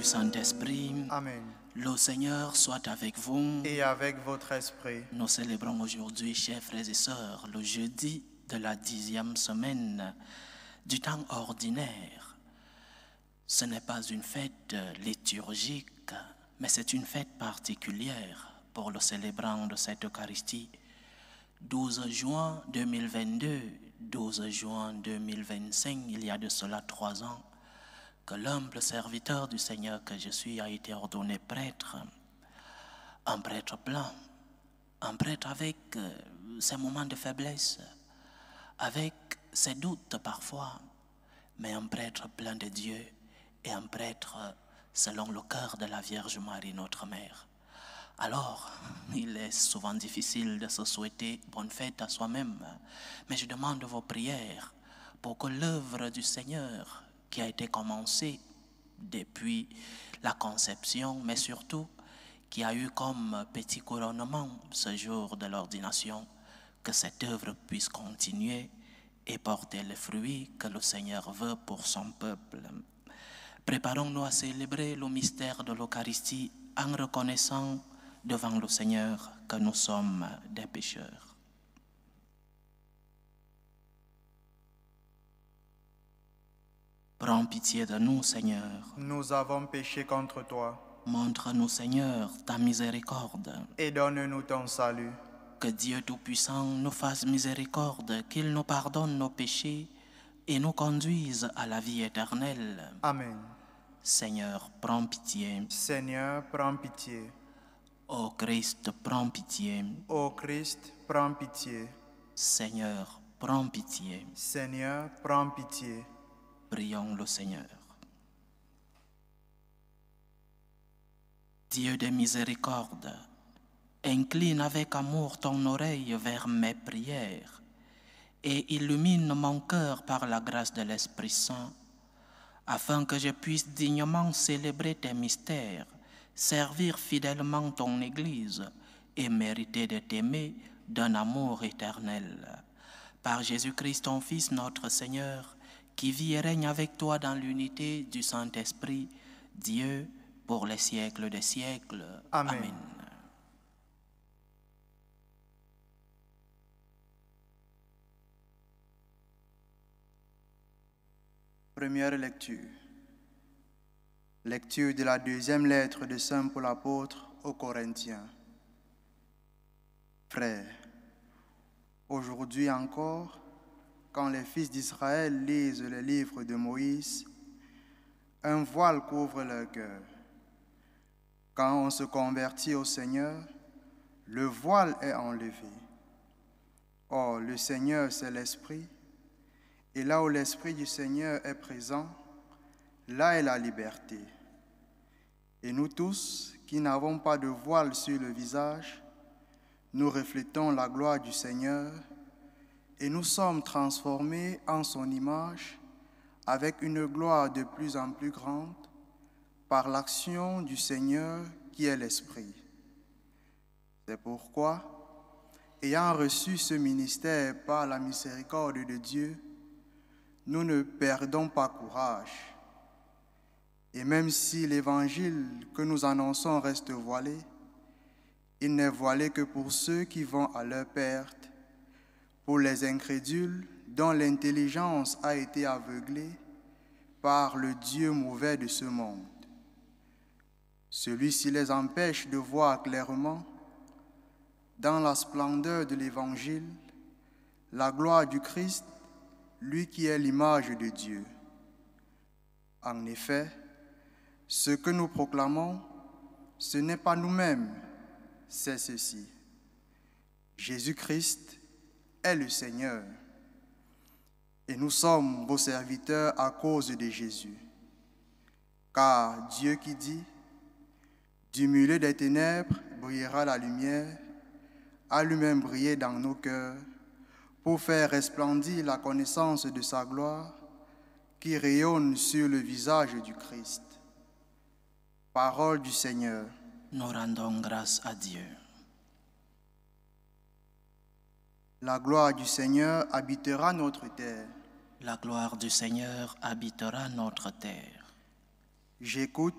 Saint-Esprit. Amen. Le Seigneur soit avec vous. Et avec votre esprit. Nous célébrons aujourd'hui, chers frères et sœurs, le jeudi de la 10e semaine du temps ordinaire. Ce n'est pas une fête liturgique, mais c'est une fête particulière pour le célébrant de cette Eucharistie. 12 juin 2022, 12 juin 2025, il y a de cela 3 ans, que l'humble serviteur du Seigneur que je suis a été ordonné prêtre, un prêtre plein, un prêtre avec ses moments de faiblesse, avec ses doutes parfois, mais un prêtre plein de Dieu et un prêtre selon le cœur de la Vierge Marie, notre Mère. Alors, il est souvent difficile de se souhaiter bonne fête à soi-même, mais je demande vos prières pour que l'œuvre du Seigneur qui a été commencée depuis la conception, mais surtout qui a eu comme petit couronnement ce jour de l'ordination, que cette œuvre puisse continuer et porter les fruits que le Seigneur veut pour son peuple. Préparons-nous à célébrer le mystère de l'Eucharistie en reconnaissant devant le Seigneur que nous sommes des pécheurs. Prends pitié de nous, Seigneur. Nous avons péché contre toi. Montre-nous, Seigneur, ta miséricorde. Et donne-nous ton salut. Que Dieu Tout-Puissant nous fasse miséricorde, qu'il nous pardonne nos péchés et nous conduise à la vie éternelle. Amen. Seigneur, prends pitié. Seigneur, prends pitié. Ô Christ, prends pitié. Ô Christ, prends pitié. Seigneur, prends pitié. Seigneur, prends pitié. Prions le Seigneur. Dieu de miséricorde, incline avec amour ton oreille vers mes prières et illumine mon cœur par la grâce de l'Esprit Saint, afin que je puisse dignement célébrer tes mystères, servir fidèlement ton Église et mériter de t'aimer d'un amour éternel. Par Jésus-Christ, ton Fils, notre Seigneur, qui vit et règne avec toi dans l'unité du Saint-Esprit, Dieu, pour les siècles des siècles. Amen. Amen. Première lecture. Lecture de la deuxième lettre de Saint Paul apôtre aux Corinthiens. Frères, aujourd'hui encore, quand les fils d'Israël lisent les livres de Moïse, un voile couvre leur cœur. Quand on se convertit au Seigneur, le voile est enlevé. Or, le Seigneur, c'est l'Esprit, et là où l'Esprit du Seigneur est présent, là est la liberté. Et nous tous, qui n'avons pas de voile sur le visage, nous reflétons la gloire du Seigneur et nous sommes transformés en son image avec une gloire de plus en plus grande par l'action du Seigneur qui est l'Esprit. C'est pourquoi, ayant reçu ce ministère par la miséricorde de Dieu, nous ne perdons pas courage. Et même si l'évangile que nous annonçons reste voilé, il n'est voilé que pour ceux qui vont à leur perte, pour les incrédules dont l'intelligence a été aveuglée par le Dieu mauvais de ce monde. Celui-ci les empêche de voir clairement, dans la splendeur de l'Évangile, la gloire du Christ, lui qui est l'image de Dieu. En effet, ce que nous proclamons, ce n'est pas nous-mêmes, c'est ceci. Jésus-Christ est le Seigneur, et nous sommes vos serviteurs à cause de Jésus. Car Dieu qui dit, du milieu des ténèbres brillera la lumière, a lui-même brillé dans nos cœurs, pour faire resplendir la connaissance de sa gloire qui rayonne sur le visage du Christ. Parole du Seigneur. Nous rendons grâce à Dieu. La gloire du Seigneur habitera notre terre. La gloire du Seigneur habitera notre terre. J'écoute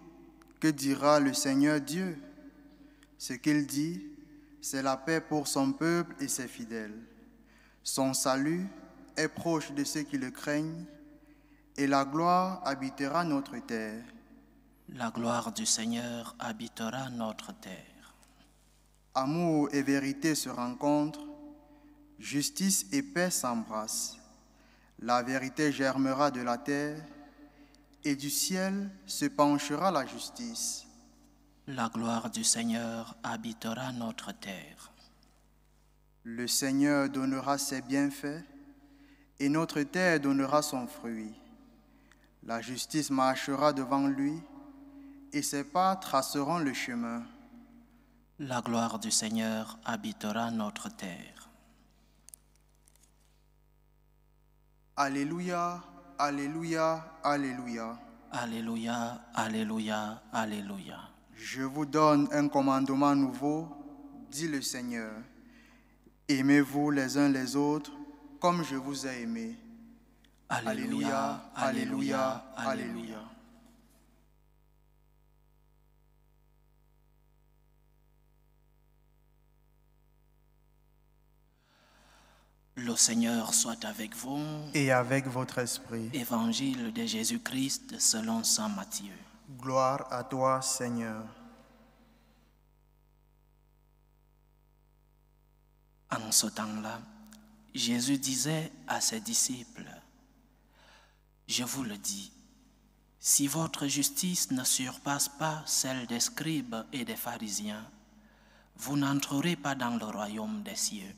Que dira le Seigneur Dieu? Ce qu'il dit, c'est la paix pour son peuple et ses fidèles. Son salut est proche de ceux qui le craignent, et la gloire habitera notre terre. La gloire du Seigneur habitera notre terre. Amour et vérité se rencontrent, justice et paix s'embrassent. La vérité germera de la terre, et du ciel se penchera la justice. La gloire du Seigneur habitera notre terre. Le Seigneur donnera ses bienfaits, et notre terre donnera son fruit. La justice marchera devant lui, et ses pas traceront le chemin. La gloire du Seigneur habitera notre terre. Alléluia, alléluia, alléluia. Alléluia, alléluia, alléluia. Je vous donne un commandement nouveau, dit le Seigneur. Aimez-vous les uns les autres comme je vous ai aimés. Alléluia, alléluia, alléluia. Le Seigneur soit avec vous. Et avec votre esprit. Évangile de Jésus-Christ selon saint Matthieu. Gloire à toi, Seigneur. En ce temps-là, Jésus disait à ses disciples, « Je vous le dis, si votre justice ne surpasse pas celle des scribes et des pharisiens, vous n'entrerez pas dans le royaume des cieux.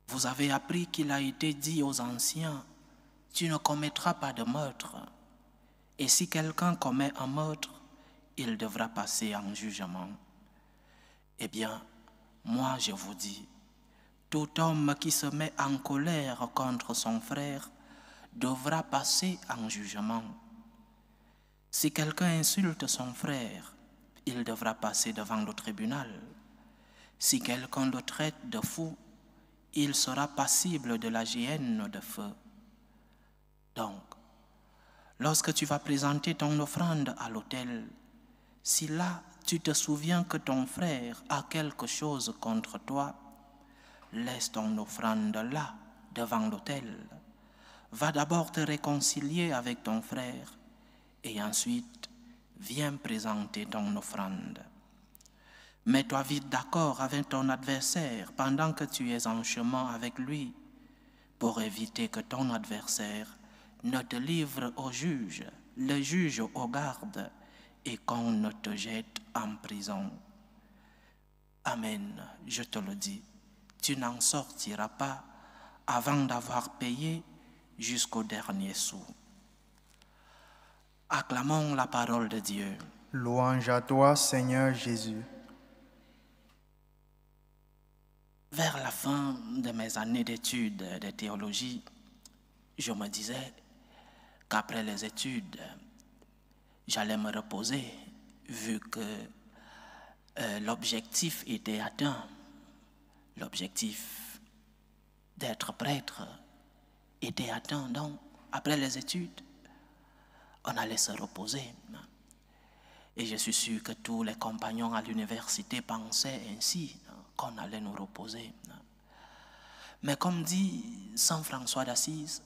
Vous avez appris qu'il a été dit aux anciens, « Tu ne commettras pas de meurtre. » Et si quelqu'un commet un meurtre, il devra passer en jugement. Eh bien, moi je vous dis, tout homme qui se met en colère contre son frère devra passer en jugement. Si quelqu'un insulte son frère, il devra passer devant le tribunal. Si quelqu'un le traite de fou, il sera passible de la géhenne de feu. Donc, lorsque tu vas présenter ton offrande à l'autel, si là tu te souviens que ton frère a quelque chose contre toi, laisse ton offrande là, devant l'autel. Va d'abord te réconcilier avec ton frère et ensuite viens présenter ton offrande. Mets-toi vite d'accord avec ton adversaire pendant que tu es en chemin avec lui pour éviter que ton adversaire ne te livre au juge, le juge au garde et qu'on ne te jette en prison. Amen, je te le dis, tu n'en sortiras pas avant d'avoir payé jusqu'au dernier sou. Acclamons la parole de Dieu. Louange à toi, Seigneur Jésus. Vers la fin de mes années d'études de théologie, je me disais qu'après les études, j'allais me reposer vu que l'objectif était atteint. L'objectif d'être prêtre était atteint. Donc, après les études, on allait se reposer. Et je suis sûr que tous les compagnons à l'université pensaient ainsi, qu'on allait nous reposer. Mais comme dit saint François d'Assise,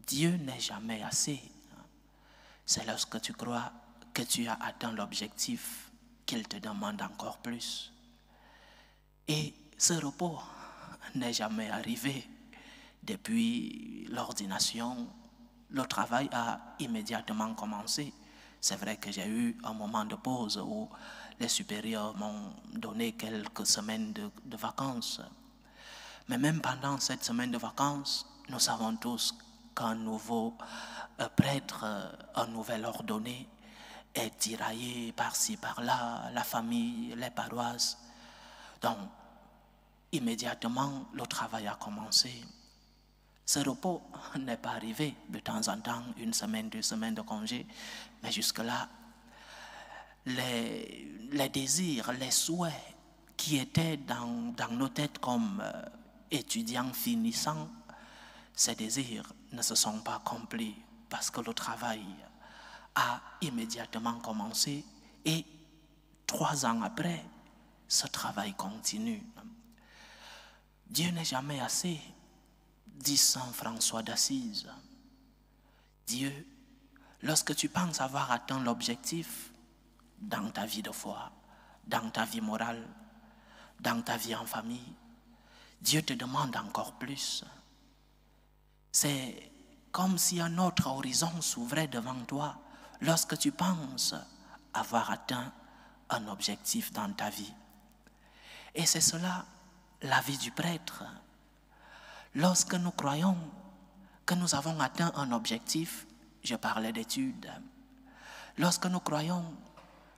Dieu n'est jamais assez. C'est lorsque tu crois que tu as atteint l'objectif qu'il te demande encore plus. Et ce repos n'est jamais arrivé. Depuis l'ordination, le travail a immédiatement commencé. C'est vrai que j'ai eu un moment de pause où les supérieurs m'ont donné quelques semaines de vacances. Mais même pendant cette semaine de vacances, nous savons tous qu'un nouveau prêtre, un nouvel ordonné est tiraillé par-ci, par-là, la famille, les paroisses. Donc, immédiatement, le travail a commencé. Ce repos n'est pas arrivé de temps en temps, une semaine, 2 semaines de congé, mais jusque-là, les désirs, les souhaits qui étaient dans nos têtes comme étudiants finissants, ces désirs ne se sont pas accomplis parce que le travail a immédiatement commencé et 3 ans après, ce travail continue. Dieu n'est jamais assez, dit saint François d'Assise. Dieu, lorsque tu penses avoir atteint l'objectif dans ta vie de foi, dans ta vie morale, dans ta vie en famille, Dieu te demande encore plus. C'est comme si un autre horizon s'ouvrait devant toi lorsque tu penses avoir atteint un objectif dans ta vie. Et c'est cela, la vie du prêtre. Lorsque nous croyons que nous avons atteint un objectif, je parlais d'études, lorsque nous croyons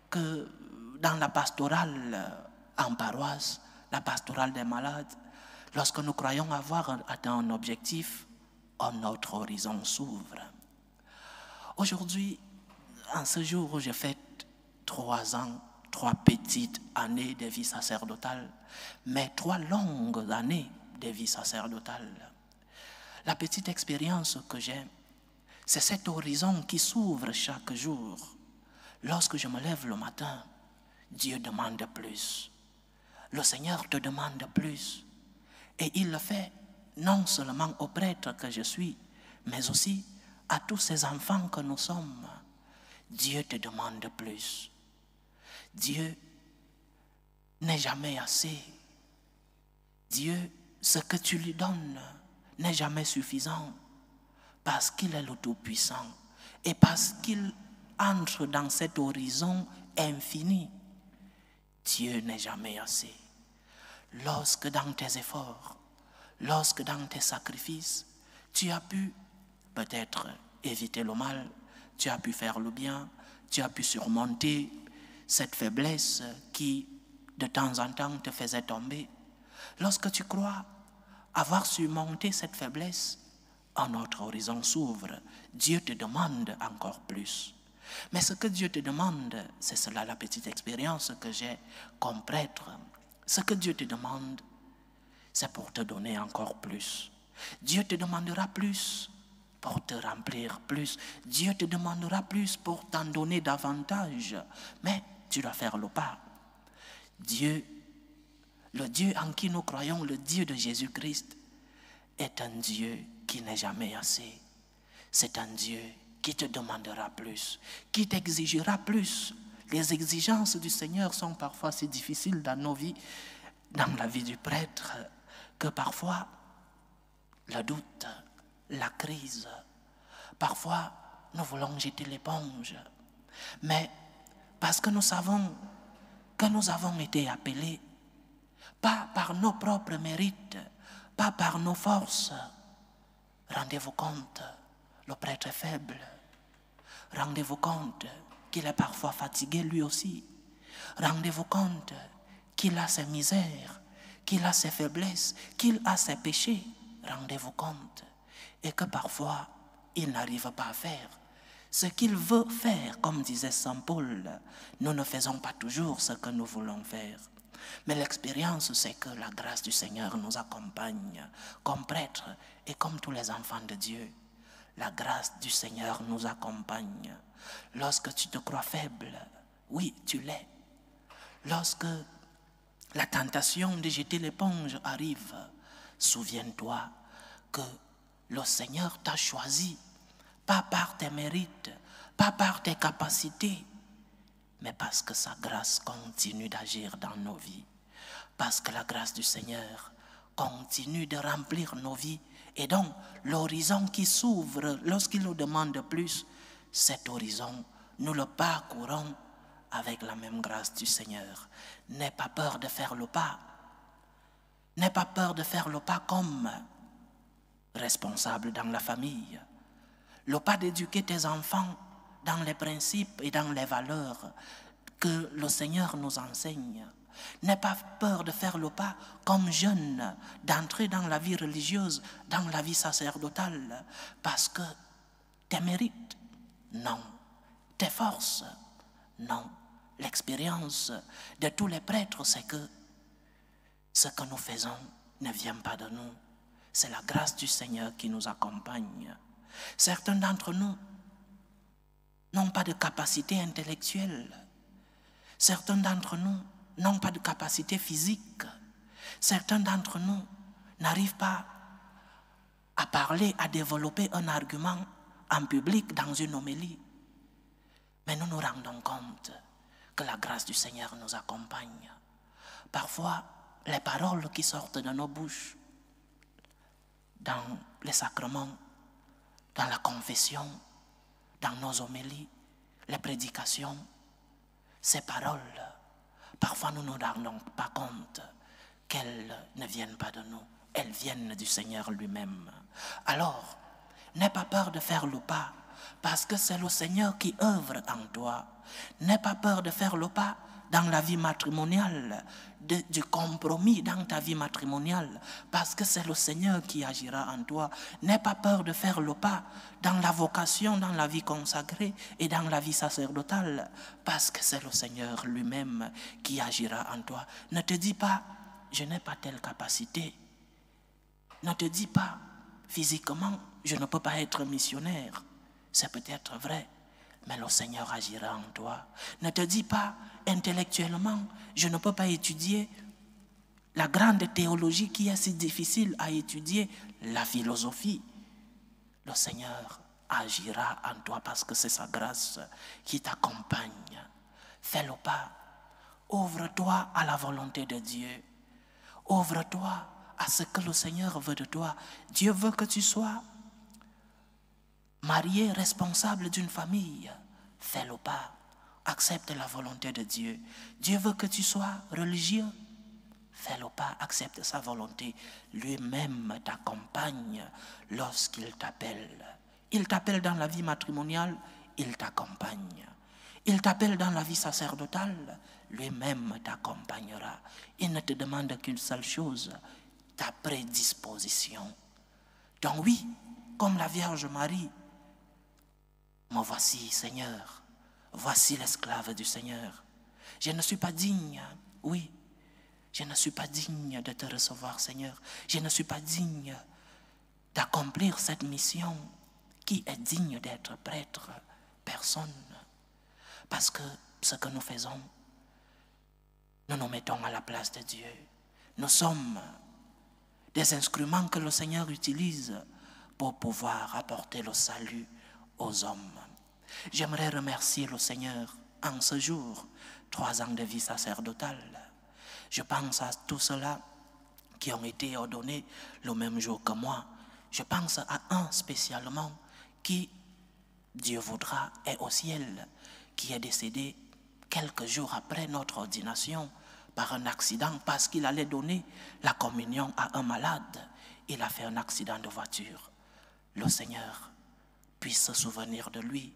que dans la pastorale en paroisse, la pastorale des malades, lorsque nous croyons avoir atteint un objectif, un autre horizon s'ouvre. Aujourd'hui, en ce jour où je fête 3 ans, 3 petites années de vie sacerdotale, mais 3 longues années de vie sacerdotale, la petite expérience que j'ai, c'est cet horizon qui s'ouvre chaque jour. Lorsque je me lève le matin, Dieu demande plus. Le Seigneur te demande plus. Et il le fait non seulement aux prêtres que je suis, mais aussi à tous ces enfants que nous sommes. Dieu te demande plus. Dieu n'est jamais assez. Dieu, ce que tu lui donnes n'est jamais suffisant parce qu'il est le Tout-Puissant et parce qu'il entre dans cet horizon infini. Dieu n'est jamais assez. Lorsque dans tes efforts, lorsque dans tes sacrifices, tu as pu peut-être éviter le mal, tu as pu faire le bien, tu as pu surmonter cette faiblesse qui de temps en temps te faisait tomber. Lorsque tu crois avoir surmonté cette faiblesse, un autre horizon s'ouvre. Dieu te demande encore plus. Mais ce que Dieu te demande, c'est cela la petite expérience que j'ai comme prêtre. Ce que Dieu te demande, c'est pour te donner encore plus. Dieu te demandera plus pour te remplir plus. Dieu te demandera plus pour t'en donner davantage. Mais tu dois faire le pas. Dieu, le Dieu en qui nous croyons, le Dieu de Jésus-Christ, est un Dieu qui n'est jamais assez. C'est un Dieu qui te demandera plus, qui t'exigera plus. Les exigences du Seigneur sont parfois si difficiles dans nos vies, dans la vie du prêtre, que parfois le doute, la crise, parfois nous voulons jeter l'éponge. Mais parce que nous savons que nous avons été appelés, pas par nos propres mérites, pas par nos forces. Rendez-vous compte, le prêtre est faible. Rendez-vous compte qu'il est parfois fatigué lui aussi. Rendez-vous compte qu'il a ses misères, qu'il a ses faiblesses, qu'il a ses péchés. Rendez-vous compte. Et que parfois, il n'arrive pas à faire ce qu'il veut faire, comme disait Saint Paul. Nous ne faisons pas toujours ce que nous voulons faire. Mais l'expérience, c'est que la grâce du Seigneur nous accompagne comme prêtres et comme tous les enfants de Dieu. La grâce du Seigneur nous accompagne. Lorsque tu te crois faible, oui, tu l'es. Lorsque la tentation de jeter l'éponge arrive, souviens-toi que le Seigneur t'a choisi, pas par tes mérites, pas par tes capacités, mais parce que sa grâce continue d'agir dans nos vies. Parce que la grâce du Seigneur continue de remplir nos vies. Et donc, l'horizon qui s'ouvre lorsqu'il nous demande plus, cet horizon, nous le parcourons avec la même grâce du Seigneur. N'aie pas peur de faire le pas. N'aie pas peur de faire le pas comme responsable dans la famille. Le pas d'éduquer tes enfants dans les principes et dans les valeurs que le Seigneur nous enseigne. N'aie pas peur de faire le pas comme jeune, d'entrer dans la vie religieuse, dans la vie sacerdotale, parce que tes mérites, non. Tes forces, non. L'expérience de tous les prêtres, c'est que ce que nous faisons ne vient pas de nous. C'est la grâce du Seigneur qui nous accompagne. Certains d'entre nous n'ont pas de capacité intellectuelle. Certains d'entre nous n'ont pas de capacité physique. Certains d'entre nous n'arrivent pas à parler, à développer un argument en public dans une homélie. Mais nous nous rendons compte que la grâce du Seigneur nous accompagne. Parfois, les paroles qui sortent de nos bouches, dans les sacrements, dans la confession, dans nos homélies, les prédications, ces paroles, parfois nous ne nous rendons pas compte qu'elles ne viennent pas de nous, elles viennent du Seigneur lui-même. Alors, n'aie pas peur de faire le pas, parce que c'est le Seigneur qui œuvre en toi. N'aie pas peur de faire le pas dans la vie matrimoniale, du compromis dans ta vie matrimoniale, parce que c'est le Seigneur qui agira en toi. N'aie pas peur de faire le pas dans la vocation, dans la vie consacrée et dans la vie sacerdotale, parce que c'est le Seigneur lui-même qui agira en toi. Ne te dis pas, je n'ai pas telle capacité. Ne te dis pas, physiquement, je ne peux pas être missionnaire. C'est peut-être vrai, mais le Seigneur agira en toi. Ne te dis pas, intellectuellement, je ne peux pas étudier la grande théologie qui est si difficile à étudier, la philosophie. Le Seigneur agira en toi parce que c'est sa grâce qui t'accompagne. Fais le pas. Ouvre-toi à la volonté de Dieu. Ouvre-toi à ce que le Seigneur veut de toi. Dieu veut que tu sois marié, responsable d'une famille. Fais le pas. Accepte la volonté de Dieu. Dieu veut que tu sois religieux. Fais le pas. Accepte sa volonté. Lui-même t'accompagne lorsqu'il t'appelle. Il t'appelle dans la vie matrimoniale, il t'accompagne. Il t'appelle dans la vie sacerdotale, lui-même t'accompagnera. Il ne te demande qu'une seule chose, ta prédisposition. Donc oui, comme la Vierge Marie, me voici, Seigneur. Voici l'esclave du Seigneur. Je ne suis pas digne, oui. Je ne suis pas digne de te recevoir, Seigneur. Je ne suis pas digne d'accomplir cette mission. Qui est digne d'être prêtre? Personne. Parce que ce que nous faisons, nous nous mettons à la place de Dieu. Nous sommes des instruments que le Seigneur utilise pour pouvoir apporter le salut aux hommes. J'aimerais remercier le Seigneur en ce jour, 3 ans de vie sacerdotale. Je pense à tous ceux-là qui ont été ordonnés le même jour que moi. Je pense à un spécialement qui, Dieu voudra, est au ciel, qui est décédé quelques jours après notre ordination par un accident parce qu'il allait donner la communion à un malade. Il a fait un accident de voiture. Le Seigneur puisse se souvenir de lui,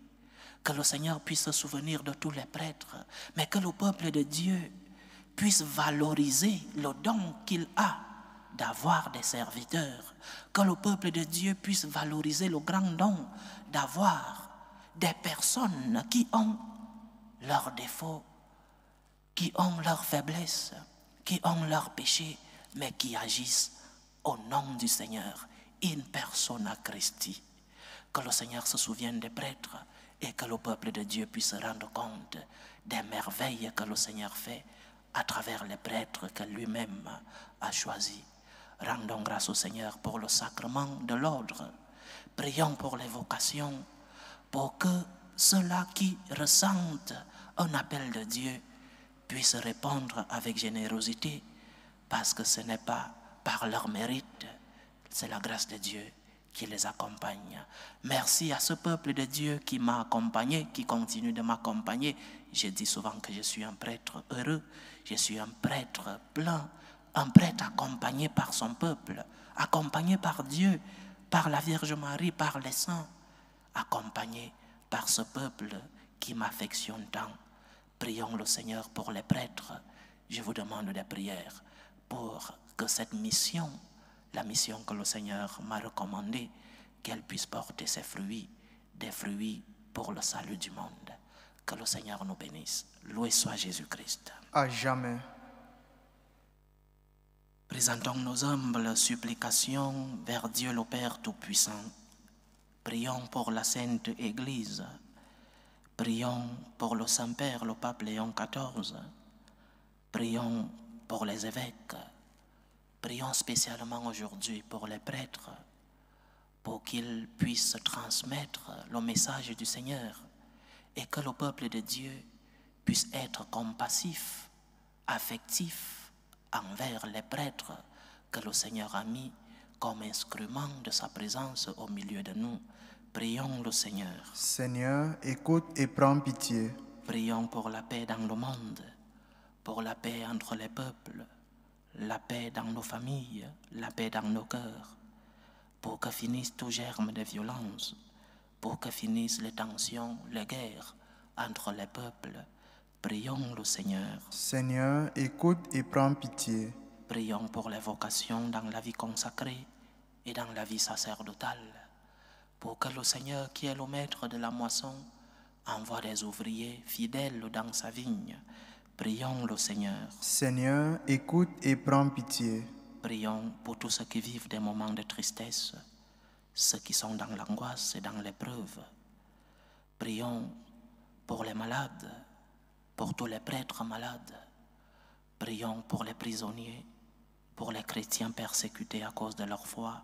que le Seigneur puisse se souvenir de tous les prêtres, mais que le peuple de Dieu puisse valoriser le don qu'il a d'avoir des serviteurs, que le peuple de Dieu puisse valoriser le grand don d'avoir des personnes qui ont leurs défauts, qui ont leurs faiblesses, qui ont leurs péchés, mais qui agissent au nom du Seigneur, in persona Christi. Que le Seigneur se souvienne des prêtres et que le peuple de Dieu puisse se rendre compte des merveilles que le Seigneur fait à travers les prêtres que lui-même a choisis. Rendons grâce au Seigneur pour le sacrement de l'ordre. Prions pour les vocations, pour que ceux-là qui ressentent un appel de Dieu puissent répondre avec générosité, parce que ce n'est pas par leur mérite, c'est la grâce de Dieu qui les accompagne. Merci à ce peuple de Dieu qui m'a accompagné, qui continue de m'accompagner. Je dis souvent que je suis un prêtre heureux, je suis un prêtre plein, un prêtre accompagné par son peuple, accompagné par Dieu, par la Vierge Marie, par les saints, accompagné par ce peuple qui m'affectionne tant. Prions le Seigneur pour les prêtres. Je vous demande des prières pour que cette mission, la mission que le Seigneur m'a recommandée, qu'elle puisse porter ses fruits, des fruits pour le salut du monde. Que le Seigneur nous bénisse. Loué soit Jésus-Christ. À jamais. Présentons nos humbles supplications vers Dieu le Père Tout-Puissant. Prions pour la Sainte Église, Prions pour le Saint-Père, le pape Léon XIV. Prions pour les évêques. Prions spécialement aujourd'hui pour les prêtres, pour qu'ils puissent transmettre le message du Seigneur et que le peuple de Dieu puisse être compassif, affectif envers les prêtres que le Seigneur a mis comme instrument de sa présence au milieu de nous. Prions le Seigneur. Seigneur, écoute et prends pitié. Prions pour la paix dans le monde, pour la paix entre les peuples, la paix dans nos familles, la paix dans nos cœurs, pour que finisse tout germe de violence, pour que finissent les tensions, les guerres entre les peuples. Prions le Seigneur. Seigneur, écoute et prends pitié. Prions pour les vocations dans la vie consacrée et dans la vie sacerdotale, pour que le Seigneur, qui est le maître de la moisson, envoie des ouvriers fidèles dans sa vigne. Prions le Seigneur. Seigneur, écoute et prends pitié. Prions pour tous ceux qui vivent des moments de tristesse, ceux qui sont dans l'angoisse et dans l'épreuve. Prions pour les malades, pour tous les prêtres malades. Prions pour les prisonniers, pour les chrétiens persécutés à cause de leur foi,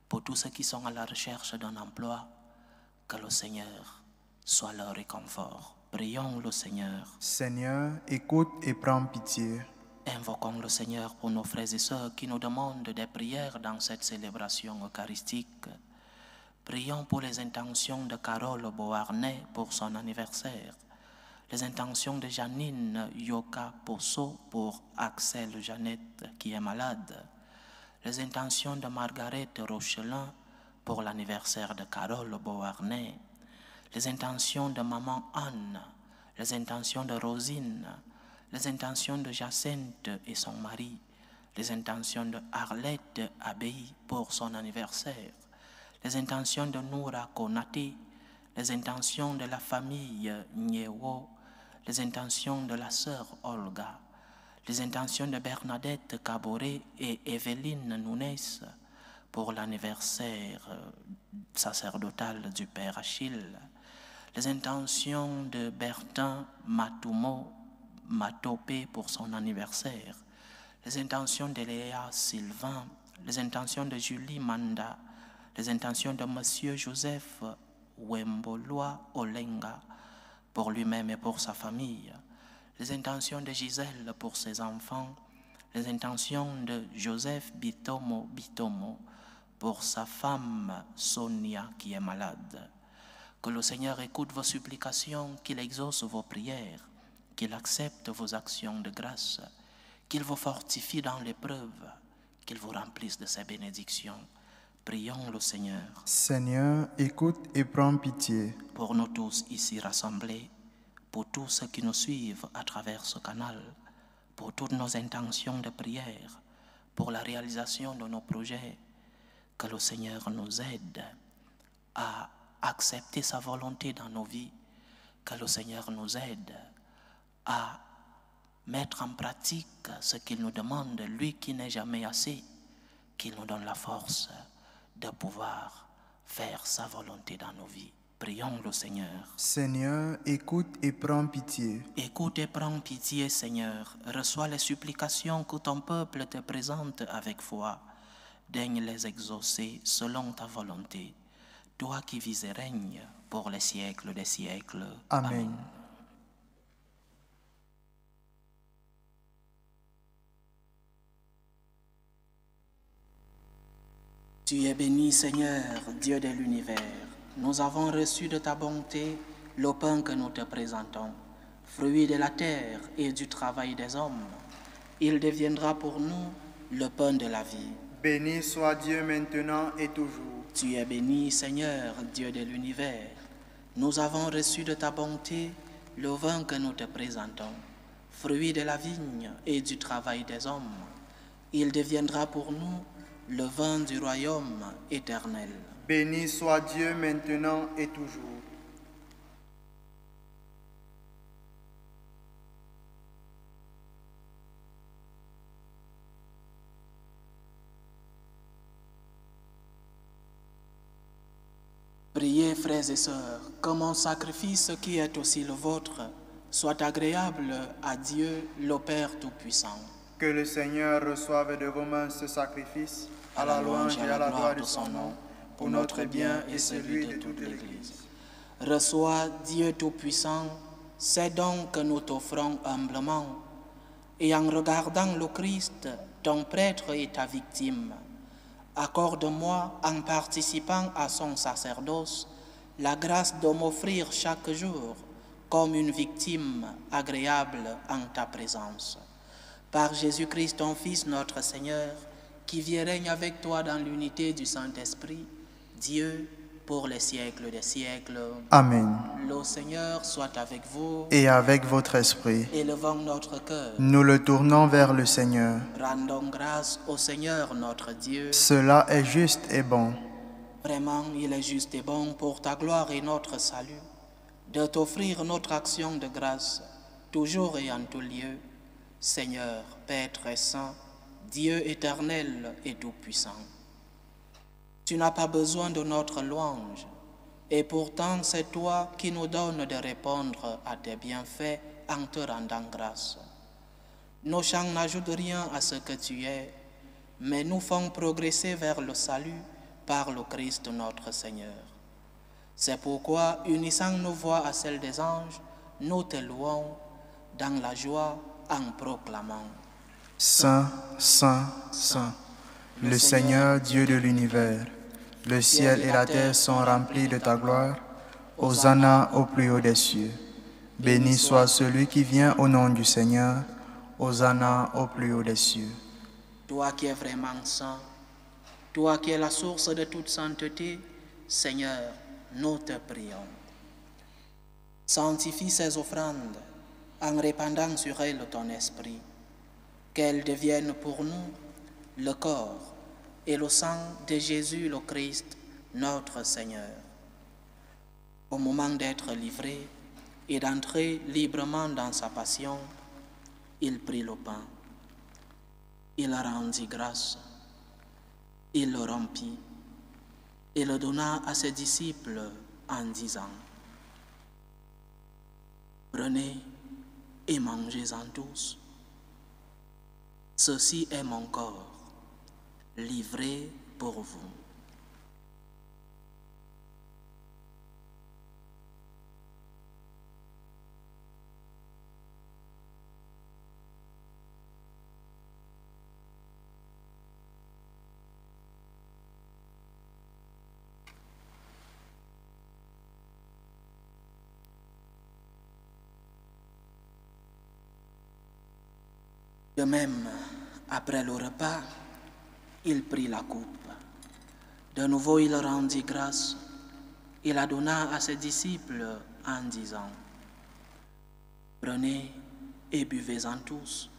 pour tous ceux qui sont à la recherche d'un emploi. Que le Seigneur soit leur réconfort. Prions le Seigneur. Seigneur, écoute et prends pitié. Invoquons le Seigneur pour nos frères et sœurs qui nous demandent des prières dans cette célébration eucharistique. Prions pour les intentions de Carole Beauharnais pour son anniversaire, les intentions de Janine Yoka Posso pour Axel Jeannette qui est malade, les intentions de Margaret Rochelin pour l'anniversaire de Carole Beauharnais, les intentions de maman Anne, les intentions de Rosine, les intentions de Jacinthe et son mari, les intentions de Arlette Abbaye pour son anniversaire, les intentions de Noura Konate, les intentions de la famille Nyewo, les intentions de la sœur Olga, les intentions de Bernadette Caboret et Evelyne Nunes pour l'anniversaire sacerdotal du Père Achille, les intentions de Bertin Matopé pour son anniversaire, les intentions de Léa Sylvain, les intentions de Julie Manda, les intentions de Monsieur Joseph Wemboloa Olenga pour lui-même et pour sa famille, les intentions de Gisèle pour ses enfants, les intentions de Joseph Bitomo pour sa femme Sonia qui est malade. Que le Seigneur écoute vos supplications, qu'il exauce vos prières, qu'il accepte vos actions de grâce, qu'il vous fortifie dans l'épreuve, qu'il vous remplisse de ses bénédictions. Prions le Seigneur. Seigneur, écoute et prends pitié. Pour nous tous ici rassemblés, pour tous ceux qui nous suivent à travers ce canal, pour toutes nos intentions de prière, pour la réalisation de nos projets, que le Seigneur nous aide à accepter sa volonté dans nos vies, que le Seigneur nous aide à mettre en pratique ce qu'il nous demande, lui qui n'est jamais assez, qu'il nous donne la force de pouvoir faire sa volonté dans nos vies. Prions le Seigneur. Seigneur, écoute et prends pitié. Écoute et prends pitié, Seigneur. Reçois les supplications que ton peuple te présente avec foi. Daigne les exaucer selon ta volonté. Toi qui vis et règnes pour les siècles des siècles. Amen. Tu es béni, Seigneur, Dieu de l'univers. Nous avons reçu de ta bonté le pain que nous te présentons, fruit de la terre et du travail des hommes. Il deviendra pour nous le pain de la vie. Béni soit Dieu maintenant et toujours. Tu es béni, Seigneur, Dieu de l'univers. Nous avons reçu de ta bonté le vin que nous te présentons, fruit de la vigne et du travail des hommes. Il deviendra pour nous le vin du royaume éternel. Béni soit Dieu maintenant et toujours. Priez, frères et sœurs, Que mon sacrifice, qui est aussi le vôtre, soit agréable à Dieu, le Père Tout-Puissant. Que le Seigneur reçoive de vos mains ce sacrifice, à la louange et à la gloire de son nom, pour notre bien et celui de toute l'Église. Reçois, Dieu Tout-Puissant, ces dons que nous t'offrons humblement, et en regardant le Christ, ton prêtre et ta victime, accorde-moi, en participant à son sacerdoce, la grâce de m'offrir chaque jour comme une victime agréable en ta présence. Par Jésus-Christ, ton Fils, notre Seigneur, qui vit et règne avec toi dans l'unité du Saint-Esprit, Dieu, pour les siècles des siècles. Amen. Le Seigneur soit avec vous. Et avec votre esprit, Élevons notre cœur. nous le tournons vers le Seigneur. Rendons grâce au Seigneur notre Dieu. Cela est juste et bon. Vraiment, il est juste et bon pour ta gloire et notre salut, de t'offrir notre action de grâce, toujours et en tout lieu, Seigneur, Père très saint, Dieu éternel et tout-puissant. Tu n'as pas besoin de notre louange, et pourtant c'est toi qui nous donnes de répondre à tes bienfaits en te rendant grâce. Nos chants n'ajoutent rien à ce que tu es, mais nous font progresser vers le salut par le Christ notre Seigneur. C'est pourquoi, unissant nos voix à celles des anges, nous te louons dans la joie en proclamant. Saint, Saint, Saint, le Seigneur Dieu de l'univers, le ciel et la terre sont remplis de ta gloire. Hosanna au plus haut des cieux. Béni soit celui qui vient au nom du Seigneur. Hosanna au plus haut des cieux. Toi qui es vraiment saint, toi qui es la source de toute sainteté, Seigneur, nous te prions. Sanctifie ces offrandes en répandant sur elles ton esprit, qu'elles deviennent pour nous le corps et le sang de Jésus le Christ, notre Seigneur. Au moment d'être livré et d'entrer librement dans sa passion, il prit le pain, il rendit grâce, il le rompit et le donna à ses disciples en disant: prenez et mangez-en tous. Ceci est mon corps, livré pour vous. De même, après le repas, il prit la coupe. De nouveau, il rendit grâce. Il la donna à ses disciples en disant: prenez et buvez-en tous,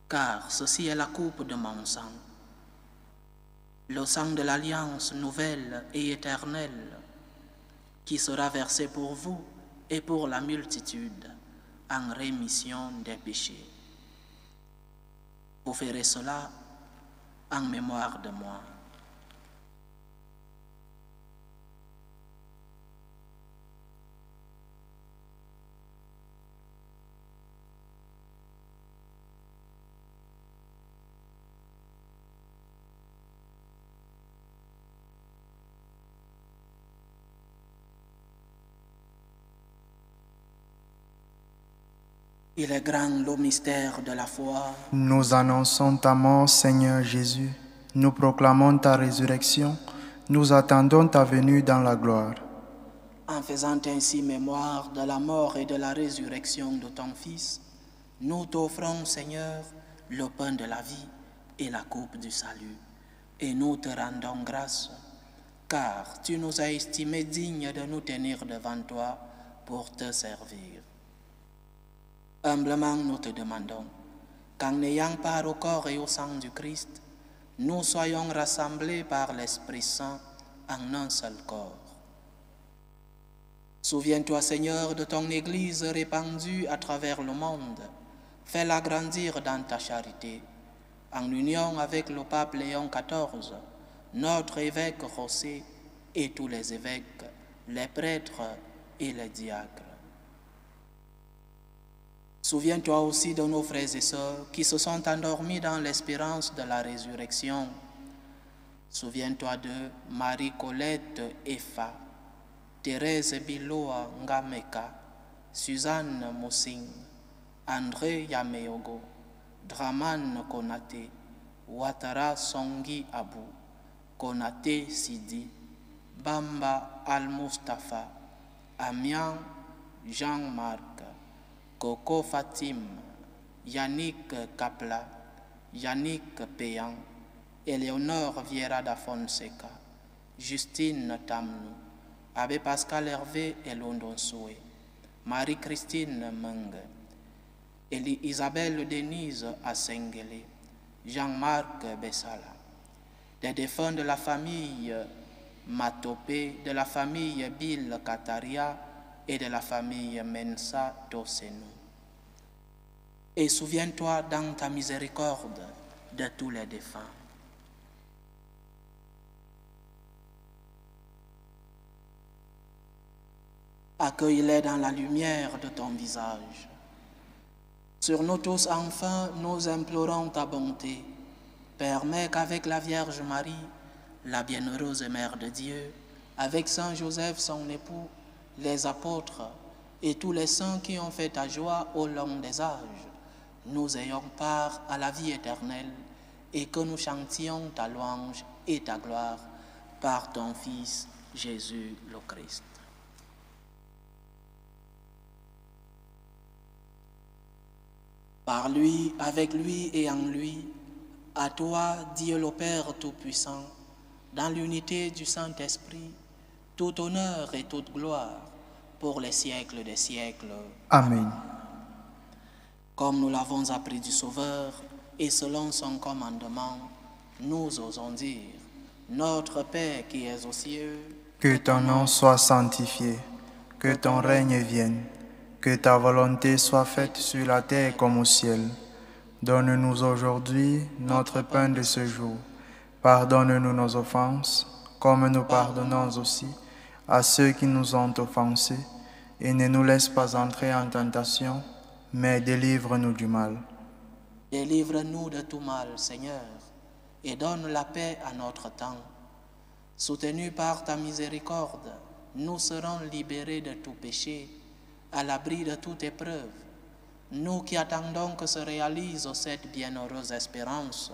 car ceci est la coupe de mon sang, le sang de l'alliance nouvelle et éternelle, qui sera versé pour vous et pour la multitude en rémission des péchés. Vous ferez cela en mémoire de moi. Il est grand le mystère de la foi. Nous annonçons ta mort, Seigneur Jésus. Nous proclamons ta résurrection. Nous attendons ta venue dans la gloire. En faisant ainsi mémoire de la mort et de la résurrection de ton Fils, nous t'offrons, Seigneur, le pain de la vie et la coupe du salut. Et nous te rendons grâce, car tu nous as estimés dignes de nous tenir devant toi pour te servir. Humblement, nous te demandons qu'en ayant part au corps et au sang du Christ, nous soyons rassemblés par l'Esprit Saint en un seul corps. Souviens-toi, Seigneur, de ton Église répandue à travers le monde. Fais-la grandir dans ta charité, en union avec le pape Léon XIV, notre évêque José et tous les évêques, les prêtres et les diacres. Souviens-toi aussi de nos frères et sœurs qui se sont endormis dans l'espérance de la résurrection. Souviens-toi de Marie-Colette Efa, Thérèse Biloa Ngameka, Suzanne Moussing, André Yameogo, Draman Konate, Ouattara Songi Abou, Konate Sidi, Bamba Al-Mustafa, Amian Jean-Marc, Coco Fatim, Yannick Kapla, Yannick Péan, Éléonore Vieira da Fonseca, Justine Tamnou, Abbé Pascal Hervé et London Soué, Marie-Christine Meng, Isabelle Denise Assengele, Jean-Marc Bessala, des défunts de la famille Matopé, de la famille Bill Kataria et de la famille Mensa Tosenu. Et souviens-toi dans ta miséricorde de tous les défunts. Accueille-les dans la lumière de ton visage. Sur nous tous, enfin, nous implorons ta bonté. Permets qu'avec la Vierge Marie, la bienheureuse Mère de Dieu, avec Saint Joseph, son époux, les apôtres et tous les saints qui ont fait ta joie au long des âges, nous ayons part à la vie éternelle et que nous chantions ta louange et ta gloire par ton Fils Jésus le Christ. Par lui, avec lui et en lui, à toi, Dieu le Père Tout-Puissant, dans l'unité du Saint-Esprit, tout honneur et toute gloire pour les siècles des siècles. Amen. Comme nous l'avons appris du Sauveur et selon son commandement, nous osons dire, Notre Père qui es aux cieux, Que ton nom soit sanctifié, que ton règne vienne, que ta volonté soit faite sur la terre comme au ciel. Donne-nous aujourd'hui notre pain de ce jour. Pardonne-nous nos offenses, comme nous pardonnons aussi à ceux qui nous ont offensés, et ne nous laisse pas entrer en tentation, mais délivre-nous du mal. Délivre-nous de tout mal, Seigneur, et donne la paix à notre temps. Soutenus par ta miséricorde, nous serons libérés de tout péché, à l'abri de toute épreuve. Nous qui attendons que se réalise cette bienheureuse espérance,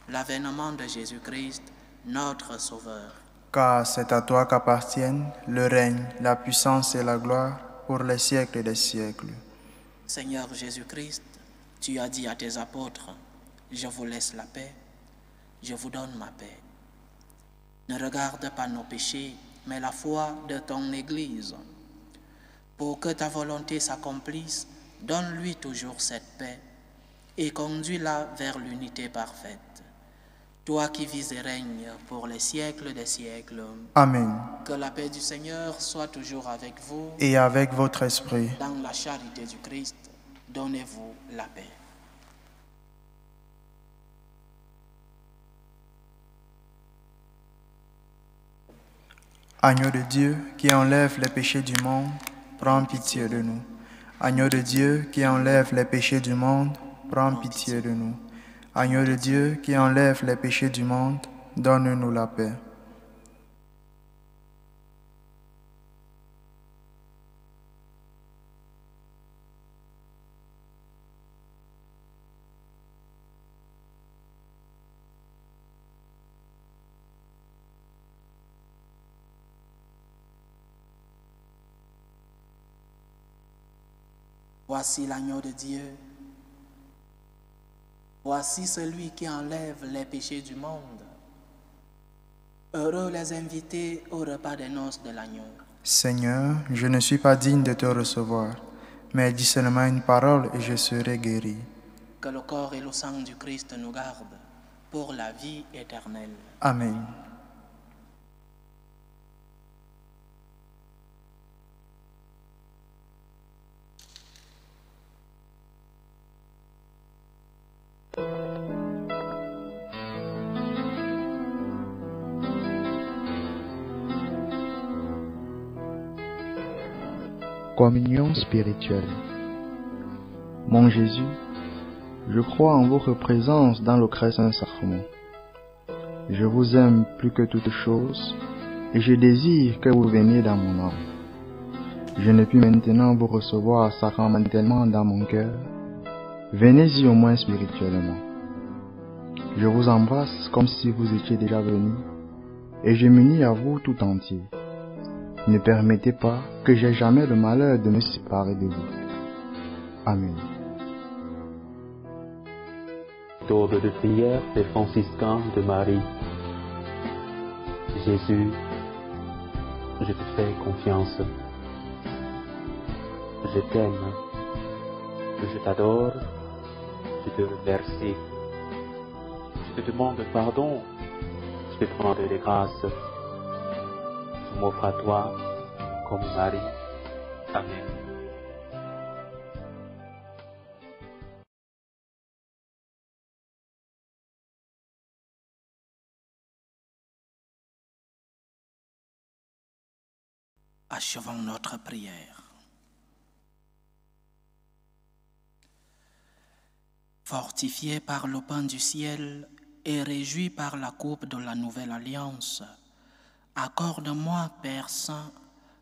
l'avènement de Jésus-Christ, notre Sauveur. Car c'est à toi qu'appartiennent le règne, la puissance et la gloire pour les siècles des siècles. Seigneur Jésus-Christ, tu as dit à tes apôtres, je vous laisse la paix, je vous donne ma paix. Ne regarde pas nos péchés, mais la foi de ton Église. Pour que ta volonté s'accomplisse, donne-lui toujours cette paix et conduis-la vers l'unité parfaite. Toi qui vis et règnes pour les siècles des siècles. Amen. Que la paix du Seigneur soit toujours avec vous. Et avec votre esprit. Dans la charité du Christ, donnez-vous la paix. Agneau de Dieu qui enlève les péchés du monde, prends pitié de nous. Agneau de Dieu qui enlève les péchés du monde, prends pitié de nous. Agneau de Dieu qui enlève les péchés du monde, donne-nous la paix. Voici l'agneau de Dieu. Voici celui qui enlève les péchés du monde. Heureux les invités au repas des noces de l'agneau. Seigneur, je ne suis pas digne de te recevoir, mais dis seulement une parole et je serai guéri. Que le corps et le sang du Christ nous gardent pour la vie éternelle. Amen. Communion spirituelle. Mon Jésus, je crois en votre présence dans le très saint sacrement. Je vous aime plus que toute chose et je désire que vous veniez dans mon âme. Je ne puis maintenant vous recevoir sacramentellement dans mon cœur. Venez-y au moins spirituellement. Je vous embrasse comme si vous étiez déjà venu et je m'unis à vous tout entier. Ne permettez pas que j'aie jamais le malheur de me séparer de vous. Amen. Tour de prière des franciscains de Marie. Jésus, je te fais confiance. Je t'aime. Je t'adore. Je te remercie. Je te demande pardon. Je te demande des grâces. Je m'offre à toi comme Marie. Amen. Achevons notre prière. Fortifié par le pain du ciel et réjoui par la coupe de la nouvelle alliance, accorde-moi, Père Saint,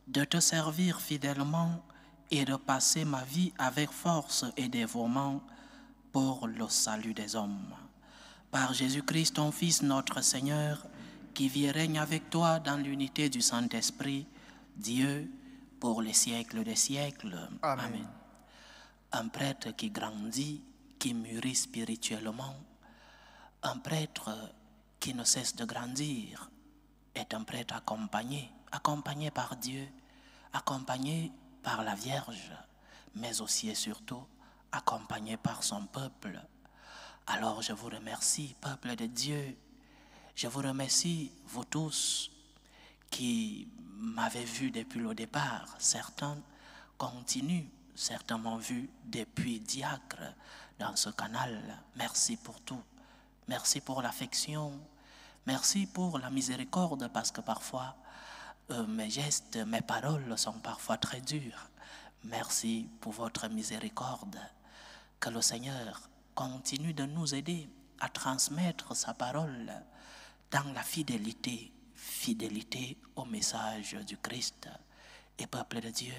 de te servir fidèlement et de passer ma vie avec force et dévouement pour le salut des hommes. Par Jésus-Christ, ton Fils, notre Seigneur, qui vit et règne avec toi dans l'unité du Saint-Esprit, Dieu, pour les siècles des siècles. Amen. Amen. Un prêtre qui grandit, qui mûrit spirituellement, un prêtre qui ne cesse de grandir, est un prêtre accompagné par Dieu, accompagné par la Vierge, mais aussi et surtout accompagné par son peuple. Alors je vous remercie, peuple de Dieu, je vous remercie, vous tous, qui m'avez vu depuis le départ. Certains continuent, certains m'ont vu depuis diacre dans ce canal. Merci pour tout. Merci pour l'affection. Merci pour la miséricorde, parce que parfois, mes gestes, mes paroles sont parfois très dures. Merci pour votre miséricorde. Que le Seigneur continue de nous aider à transmettre sa parole dans la fidélité au message du Christ. Et peuple de Dieu,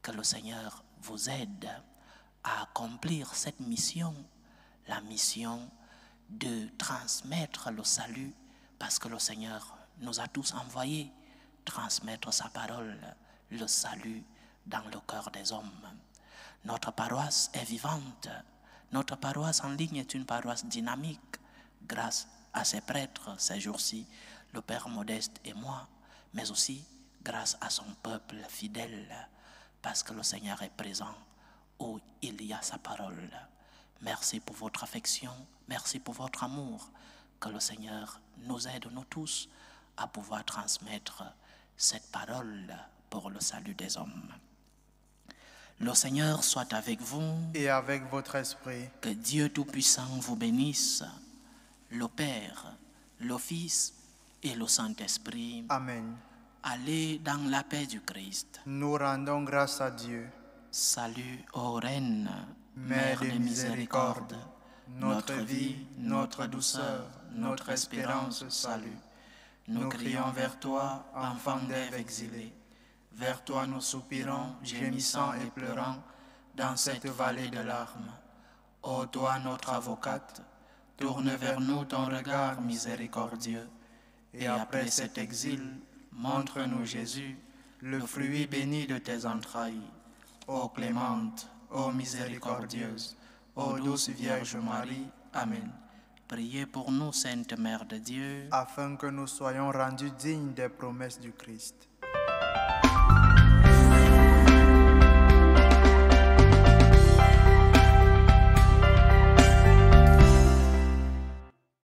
que le Seigneur vous aide à accomplir cette mission, la mission de transmettre le salut, parce que le Seigneur nous a tous envoyés transmettre sa parole, le salut dans le cœur des hommes. Notre paroisse est vivante. Notre paroisse en ligne est une paroisse dynamique grâce à ses prêtres ces jours-ci, le Père Modeste et moi, mais aussi grâce à son peuple fidèle, parce que le Seigneur est présent où il y a sa parole. Merci pour votre affection, merci pour votre amour. Que le Seigneur nous aide, nous tous, à pouvoir transmettre cette parole pour le salut des hommes. Le Seigneur soit avec vous. Et avec votre esprit. Que Dieu Tout-Puissant vous bénisse, le Père, le Fils et le Saint-Esprit. Amen. Allez dans la paix du Christ. Nous rendons grâce à Dieu. Salut, ô Reine, Mère de miséricorde, notre vie, notre douceur, notre espérance, salut. Nous crions vers toi, enfant d'Ève exilée. Vers toi nous soupirons, gémissant et pleurant, dans cette vallée de larmes. Ô toi, notre avocate, tourne vers nous ton regard miséricordieux. Et après cet exil, montre-nous Jésus, le fruit béni de tes entrailles. Ô clémente, ô miséricordieuse, ô douce Vierge Marie. Amen. Priez pour nous, Sainte Mère de Dieu, afin que nous soyons rendus dignes des promesses du Christ.